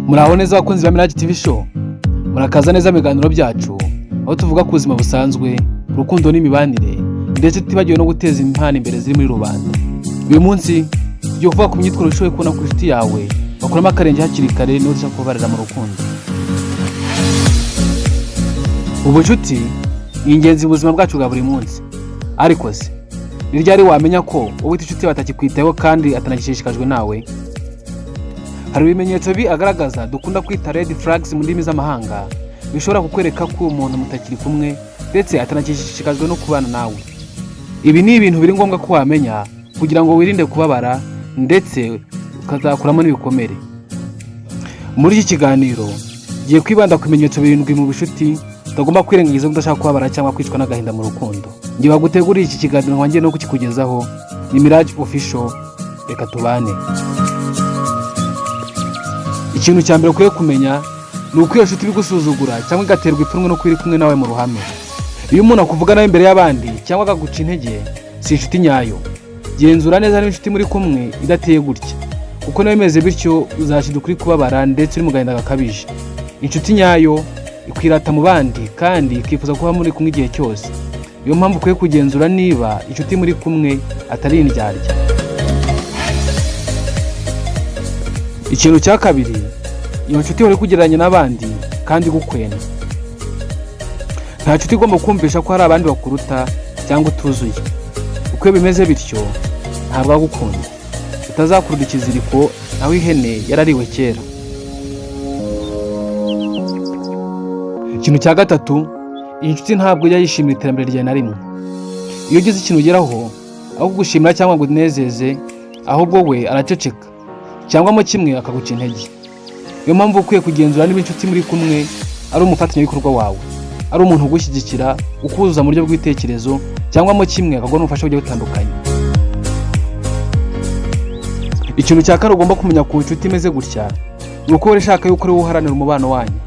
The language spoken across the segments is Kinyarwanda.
Muraho neza abakunzi ba Mirage TV show. Murakaza neza ibiganiro byacu aho tuvuga ku buzima busanzwe, urukundo n'imibanire ndetse tutibagiwe no guteza impano imbere ziri muri rubanda. Uyu munsi tugiye kuvuga ku myitwarire ushoboye kubona ku inshuti yawe bakuramo akarenge hakiri kare niba ushaka kubarira mu rukundo. Ubucuti ni ingenzi mu buzima bwacu bwa buri munsi. Ariko se ni ryari wamenya ko wowe inshuti batakikwitayeho kandi atanagishishikajwe nawe? Hari ibimenyetso agaragaza dukunda kwita red flags mu ndimi z'amahanga bishobora kukwereka ko umuntu mutakiri kumwe ndetse atanagishishikajwe no kubana nawe. Ibi ni ibintu biri ngombwa ko wamenya kugira ngo wirinde kubabara ndetse ukazakuramo n'ibikomere. Muri iki kiganiro giye kwibanda ku bimenyetso birindwi mu bishuti utagomba kwirengagiza udashaka kubabara cyangwa kwicwa n'agahinda mu rukundo. Ngiye baguteguriye iki kiganiro ngiye no kukikugezaho. Ni Mirage Official, reka tubane. Ikintu cya mbere ukwiye kumenya ni uko iyo nshuti bigusuzugura cyangwa igaterwa ipfunwe no kwiri kumwe nawe mu ruhame. Iyo umuntu akuvuga nawe imbere y'abandi cyangwa akaguca intege, si inshuti nyayo. Genzura neza niba inshuti muri kumwe idateye gutya, kuko nawe imeze bityo uzashiduka uri kubabara ndetse uri mu gahinda gakabije. Inshuti nyayo ikwirata mu bandi kandi ikifuza kuba muri kumwe igihe cyose. Iyo mpamvu ukwiye kugenzura niba inshuti muri kumwe atari indyarya. Ikintu cya kabiri, iyo nshuti uri kugereranya n'abandi kandi gukwena. Nta nshuti igomba kumvisha ko hari abandi bakuruta cyangwa utuzuye. Uko bimeze bityo ntabwo agukunda. Utazakurura ikiziriko nawe ihene yarariwe kera. Ikintu cya gatatu, iyi nshuti ntabwo yayishimira iterambere ryawe na rimwe. Iyo ugize ikintu ugeraho aho kugushimira cyangwa ngo unezeze, ahubwo we araceceka cyangwa mo kimwe akaguca intege. Iyo mpamvu ukwiye kugenzura niba inshuti muri kumwe ari umufatanyabikorwa wawe, ari umuntu ugushyigikira, ukuzuza mu buryo bw'ibitekerezo cyangwa mo kimwe akaguha n'ubufasha bugiye butandukanye. Ikintu cya kane ugomba kumenya ku inshuti imeze gutya ni uko wowe ushaka yuko ari wowe uharanira umubano wanyu,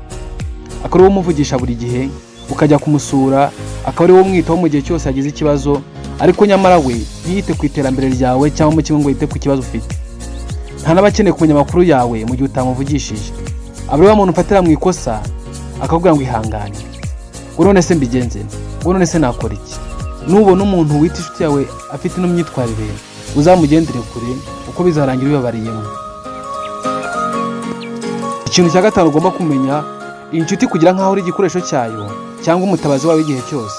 akaba ari wowe umuvugisha buri gihe, ukajya kumusura, akaba ari wowe umwitaho mu gihe cyose yagize ikibazo, ariko nyamara we ntiyite ku iterambere ryawe cyangwa mo kimwe ngo yite ku kibazo ufite. Nta n'abakeneye kumenya amakuru yawe mu gihe utamuvugishije. Aba ari wa muntu ufatira mu ikosa akakubwira ngo ihangane, ngo none se mbigenze, ngo none se nakora iki? Nubona umuntu wita inshuti yawe afite ino myitwarire, uzamugendere kure uko bizarangira bibabariyemo. Ikintu cya gatanu ugomba kumenya, iyi nshuti kugira nk'aho uri igikoresho cyayo cyangwa umutabazi wawe igihe cyose.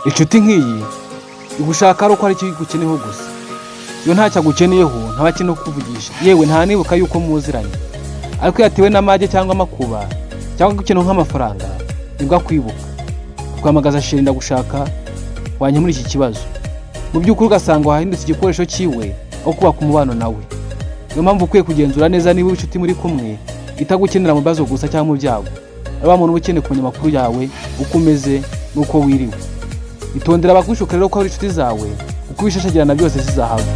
Inshuti nk'iyi igushaka ari uko hari icyo igukeneyeho gusa. Iyo ntacyo agukeneyeho ntaba akeneye kukuvugisha, yewe nta nibuka yuko muziranye. Ariko yatewe n'amage cyangwa amakuba cyangwa gukenera nk'amafaranga nibwo akwibuka, ukamagaza shirinda gushaka wanye muri iki kibazo. Mu by'ukuri ugasanga wahindutse igikoresho cyiwe aho kubaka umubano nawe. Niyo mpamvu ukwiye kugenzura neza niba inshuti muri kumwe itagukenera mu bibazo gusa cyangwa mu byago. Ari wa muntu uba ukeneye kumenya amakuru yawe, uko umeze n'uko wiriwe. Itondera abagushuka rero ko ari inshuti zawe, uko ubishashagirana byose zizahava.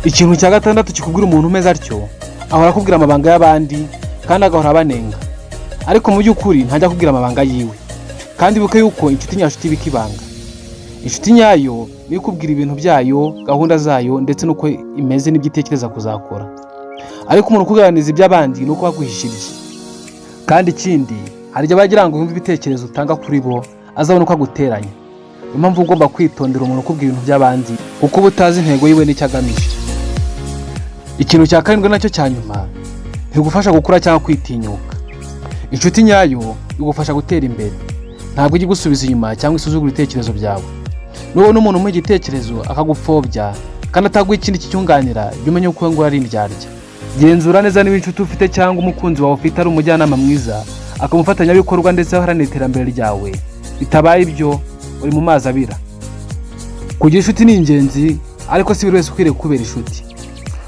Ikintu cya gatandatu kikubwira umuntu umeze atyo, ahora akubwira amabanga y'abandi kandi agahora abanenga, ariko mu by'ukuri ntajya akubwira amabanga yiwe. Kandi buke yuko inshuti nyashuti ibika ibanga. Inshuti nyayo niyo ikubwira ibintu byayo, gahunda zayo ndetse n'uko imeze n'ibyitekereza kuzakora. Ariko umuntu ukuganiriza iby'abandi nuko baguhisha ibye. Kandi ikindi, hari igihe bagira ngo yumve ibitekerezo utanga kuri bo azabona uko aguteranya. Niyo mpamvu ugomba kwitondera umuntu ukubwira ibintu by'abandi kuko uba utazi intego yiwe n'icyo agamije. Ikintu cya karindwi nacyo cya nyuma, ntigufasha gukura cyangwa kwitinyuka. Inshuti nyayo igufasha gutera imbere, ntabwo ijya igusubiza inyuma cyangwa isuzugura ibitekerezo byawe. Nubona umuntu umuha igitekerezo akagupfobya kandi ataguha ikindi kicyunganira, jya umenya uko ngo ari indyarya. Genzura neza niba inshuti ufite cyangwa umukunzi wawe ufite ari umujyanama mwiza, akamufatanyabikorwa ndetse aharanira iterambere ryawe. Bitabaye ibyo uri mu mazi abira. Kugira inshuti ni ingenzi, ariko si buri wese ukwiriye kubera inshuti.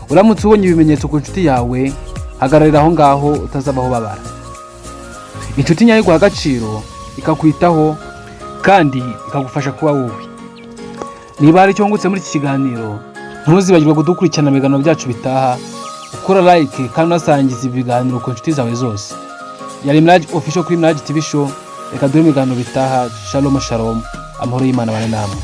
Uramutse ubonye ibimenyetso ku nshuti yawe, hagararira aho ngaho utazabaho babara. Inshuti nyayo iguha agaciro, ikakwitaho kandi ikagufasha kuba wowe. Niba hari icyo wungutse muri iki kiganiro, ntuzibagirwe kudukurikirana ibiganiro byacu bitaha, ukora like kandi unasangiza ibiganiro ku nshuti zawe zose. Yari Mirage Official kuri Mirage TV show. Reka duhe ibiganiro bitaha. Shalom shalom, amahoro y'Imana bane namwe.